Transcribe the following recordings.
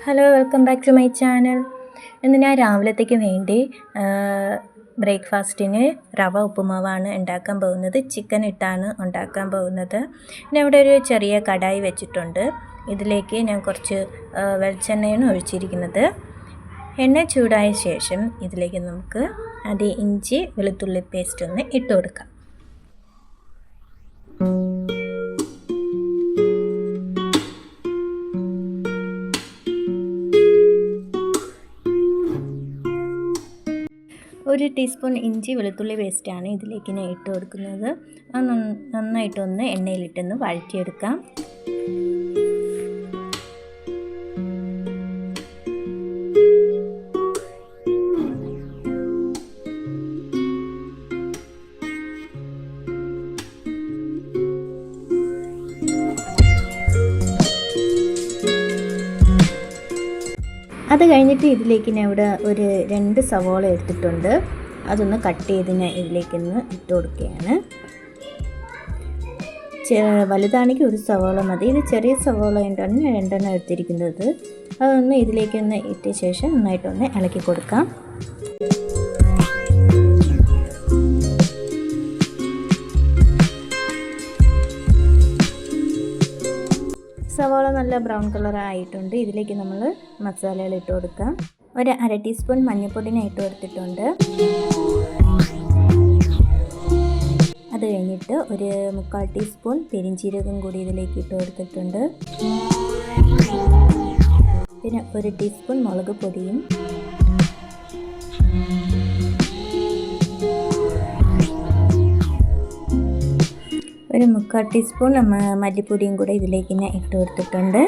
Hello, welcome back to my channel. ഇന്ന് ഞാൻ രാവിലത്തേക്ക് വേണ്ടി ബ്രേക്ക്ഫാസ്റ്റിന് റവ ഉപ്പുമാവാണ് ഉണ്ടാക്കാൻ പോകുന്നത്. ചിക്കൻ ഇട്ടാണ് ഉണ്ടാക്കാൻ പോകുന്നത്. ഞാൻ ഇവിടെ ഒരു ചെറിയ കടായി വെച്ചിട്ടുണ്ട്. ഇതിലേക്ക് ഞാൻ കുറച്ച് വെളിച്ചെണ്ണയാണ് ഒഴിച്ചിരിക്കുന്നത്. എണ്ണ ചൂടായ ശേഷം ഇതിലേക്ക് നമുക്ക് ഇഞ്ചി വെളുത്തുള്ളി പേസ്റ്റ് ഒന്ന് ഇട്ട് കൊടുക്കാം. ഒരു ടീസ്പൂൺ ഇഞ്ചി വെളുത്തുള്ളി പേസ്റ്റാണ് ഇതിലേക്ക് ഞാൻ ഇട്ട് കൊടുക്കുന്നത്. അത് നന്നായിട്ടൊന്ന് എണ്ണയിലിട്ടൊന്ന് വഴറ്റിയെടുക്കാം. അത് കഴിഞ്ഞിട്ട് ഇതിലേക്ക് ഞാൻ ഇവിടെ ഒരു 2 സവോള എടുത്തിട്ടുണ്ട്. അതൊന്ന് കട്ട് ചെയ്ത് ഞാൻ ഇതിലേക്കൊന്ന് ഇട്ട് കൊടുക്കുകയാണ്. വലുതാണെങ്കിൽ ഒരു സവോള മതി. ഇത് ചെറിയ സവോള കൊണ്ടാണ് ഞാൻ 2 എണ്ണം എടുത്തിരിക്കുന്നത്. അതൊന്ന് ഇതിലേക്കൊന്ന് ഇട്ട ശേഷം നന്നായിട്ടൊന്ന് ഇളക്കി കൊടുക്കാം. സവാള നല്ല ബ്രൗൺ കളർ ആയിട്ടുണ്ട്. ഇതിലേക്ക് നമ്മൾ മസാലകൾ ഇട്ട് കൊടുക്കാം. ഒരു 1/2 ടീസ്പൂൺ മഞ്ഞൾപ്പൊടി ഇട്ട് കൊടുത്തിട്ടുണ്ട്. അത് കഴിഞ്ഞിട്ട് ഒരു 3/4 ടീസ്പൂൺ പെരിഞ്ചീരകം കൂടി ഇതിലേക്ക് ഇട്ട് കൊടുത്തിട്ടുണ്ട്. പിന്നെ 1 ടീസ്പൂൺ മുളക് പൊടിയും ഒരു 3/4 ടീസ്പൂൺ മല്ലിപ്പൊടിയും കൂടെ ഇതിലേക്ക് ഞാൻ ഇട്ട് കൊടുത്തിട്ടുണ്ട്.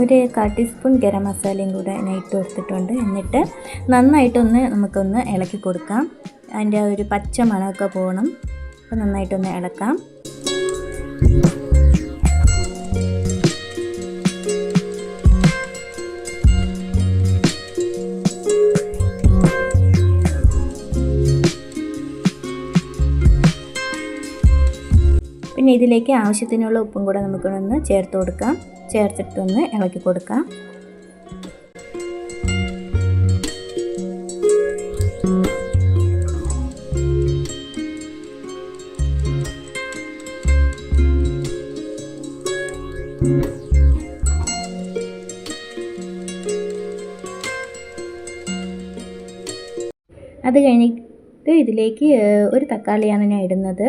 ഒരു 1/4 ടീസ്പൂൺ ഗരം മസാലയും കൂടെ ഞാൻ ഇട്ട് കൊടുത്തിട്ടുണ്ട്. എന്നിട്ട് നന്നായിട്ടൊന്ന് നമുക്കൊന്ന് ഇളക്കി കൊടുക്കാം. അതിൻ്റെ ഒരു പച്ച മണമൊക്കെ പോകണം. അപ്പോൾ നന്നായിട്ടൊന്ന് ഇളക്കാം. പിന്നെ ഇതിലേക്ക് ആവശ്യത്തിനുള്ള ഉപ്പും കൂടെ നമുക്കൊന്ന് ചേർത്ത് കൊടുക്കാം. ചേർത്തിട്ടൊന്ന് ഇളക്കി കൊടുക്കാം. അത് കഴിഞ്ഞിട്ട് ഇതിലേക്ക് ഒരു തക്കാളിയാണ് ഞാൻ ഇടുന്നത്.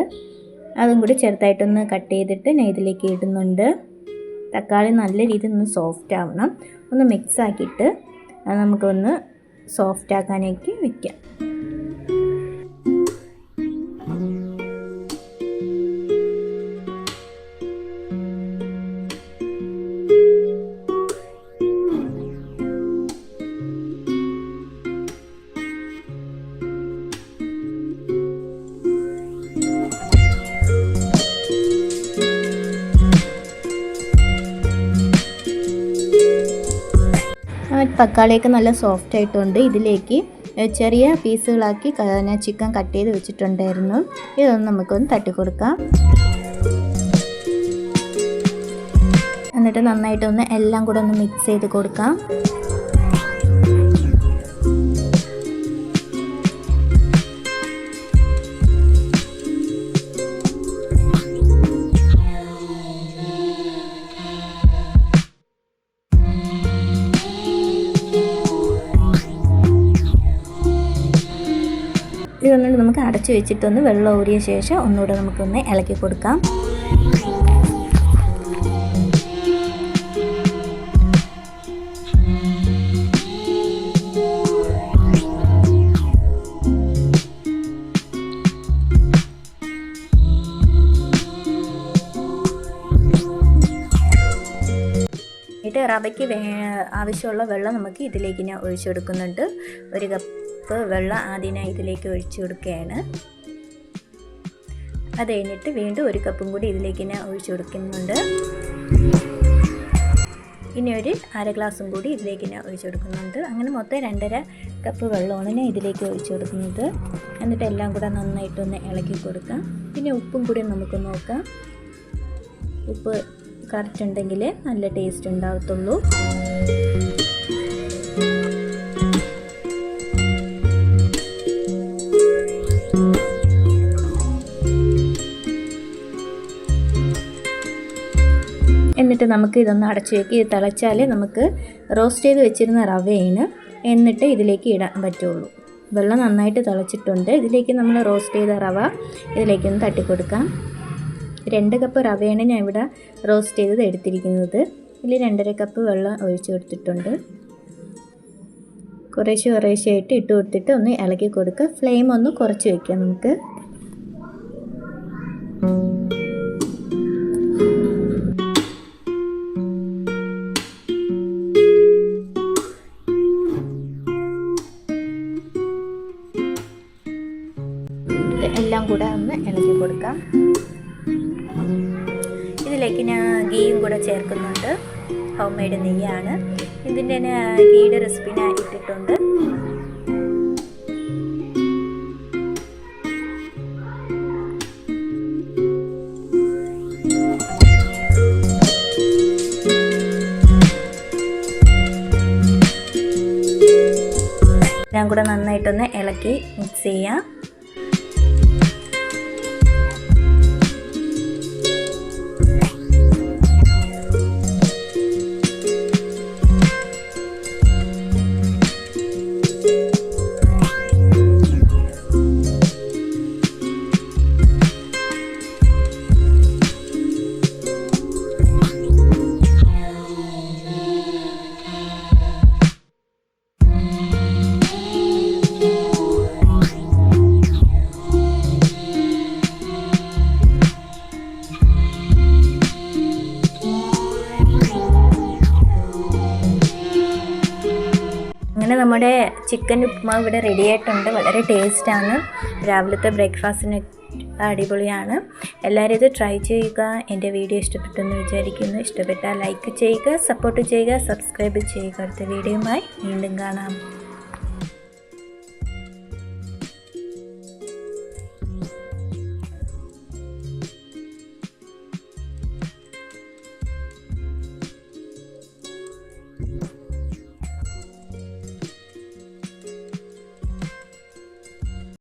അതും കൂടി ചെറുതായിട്ടൊന്ന് കട്ട് ചെയ്തിട്ട് ഞാൻ ഇതിലേക്ക് ഇടുന്നുണ്ട്. തക്കാളി നല്ല രീതിയിൽ ഒന്ന് സോഫ്റ്റ് ആവണം. ഒന്ന് മിക്സ് ആക്കിയിട്ട് നമുക്കൊന്ന് സോഫ്റ്റ് ആക്കാനേക്ക് വയ്ക്കാം. തക്കാളിയൊക്കെ നല്ല സോഫ്റ്റ് ആയിട്ടുണ്ട്. ഇതിലേക്ക് ചെറിയ പീസുകളാക്കി ഞാൻ ചിക്കൻ കട്ട് ചെയ്ത് വെച്ചിട്ടുണ്ടായിരുന്നു. ഇതൊന്ന് നമുക്കൊന്ന് തട്ടി കൊടുക്കാം. എന്നിട്ട് നന്നായിട്ടൊന്ന് എല്ലാം കൂടെ ഒന്ന് മിക്സ് ചെയ്ത് കൊടുക്കാം. ഇതൊന്നുകൂടി നമുക്ക് അടച്ചു വെച്ചിട്ടൊന്ന് വെള്ളം ഊറിയ ശേഷം ഒന്നുകൂടെ നമുക്കൊന്ന് ഇളക്കി കൊടുക്കാം. എന്നിട്ട് റവയ്ക്ക് ആവശ്യമുള്ള വെള്ളം നമുക്ക് ഇതിലേക്ക് ഞാൻ ഒഴിച്ചു കൊടുക്കുന്നുണ്ട്. 1 കപ്പ് വെള്ളം ആദ്യം ഇതിലേക്ക് ഒഴിച്ചു കൊടുക്കുകയാണ്. അത് കഴിഞ്ഞിട്ട് വീണ്ടും 1 കപ്പും കൂടി ഇതിലേക്ക് ഞാൻ ഒഴിച്ചു കൊടുക്കുന്നുണ്ട്. ഇനി ഒരു 1/2 ഗ്ലാസും കൂടി ഇതിലേക്ക് ഞാൻ ഒഴിച്ചു കൊടുക്കുന്നുണ്ട്. അങ്ങനെ മൊത്തം 2.5 കപ്പ് വെള്ളമാണ് ഞാൻ ഇതിലേക്ക് ഒഴിച്ചു കൊടുക്കുന്നത്. എന്നിട്ട് എല്ലാം കൂടെ നന്നായിട്ടൊന്ന് ഇളക്കി കൊടുക്കാം. പിന്നെ ഉപ്പും കൂടി നമുക്ക് നോക്കാം. ഉപ്പ് കറക്റ്റ് ഉണ്ടെങ്കിൽ നല്ല ടേസ്റ്റ് ഉണ്ടാകത്തുള്ളൂ. എന്നിട്ട് നമുക്ക് ഇതൊന്ന് അടച്ചു വെക്കി. ഇത് തിളച്ചാൽ നമുക്ക് റോസ്റ്റ് ചെയ്ത് വെച്ചിരുന്ന റവയാണ് എന്നിട്ട് ഇതിലേക്ക് ഇടാൻ പറ്റുള്ളൂ. വെള്ളം നന്നായിട്ട് തിളച്ചിട്ടുണ്ട്. ഇതിലേക്ക് നമ്മൾ റോസ്റ്റ് ചെയ്ത റവ ഇതിലേക്കൊന്ന് തട്ടിക്കൊടുക്കാം. 2 കപ്പ് റവയാണ് ഞാൻ ഇവിടെ റോസ്റ്റ് ചെയ്തത് എടുത്തിരിക്കുന്നത്. ഇതിൽ 2.5 കപ്പ് വെള്ളം ഒഴിച്ചു കൊടുത്തിട്ടുണ്ട്. കുറേശ്ശെയായിട്ട് ഇട്ട് കൊടുത്തിട്ട് ഒന്ന് ഇളക്കി കൊടുക്കുക. ഫ്ലെയിം ഒന്ന് കുറച്ച് വയ്ക്കാം നമുക്ക്. എല്ലാം കൂടെ ഒന്ന് ഇളക്കി കൊടുക്കാം. ഇതിലേക്ക് ഞാൻ ഗീയും കൂടെ ചേർക്കുന്നുണ്ട്. ഹോം മെയ്ഡ് നെയ്യാണ്. ഇതിൻ്റെ ഗീയുടെ റെസിപ്പി ഞാൻ ഇട്ടിട്ടുണ്ട്. എല്ലാം കൂടെ നന്നായിട്ടൊന്ന് ഇളക്കി മിക്സ് ചെയ്യാം. അങ്ങനെ നമ്മുടെ ചിക്കൻ ഉപ്പുമാവ് ഇവിടെ റെഡി ആയിട്ടുണ്ട്. വളരെ ടേസ്റ്റാണ്. രാവിലത്തെ ബ്രേക്ക്ഫാസ്റ്റിന് അടിപൊളിയാണ്. എല്ലാവരും ഇത് ട്രൈ ചെയ്യുക. എൻ്റെ വീഡിയോ ഇഷ്ടപ്പെട്ടെന്ന് വിചാരിക്കുന്നു. ഇഷ്ടപ്പെട്ടാൽ ലൈക്ക് ചെയ്യുക, സപ്പോർട്ട് ചെയ്യുക, സബ്സ്ക്രൈബ് ചെയ്യുക. അടുത്ത വീഡിയോയുമായി വീണ്ടും കാണാം.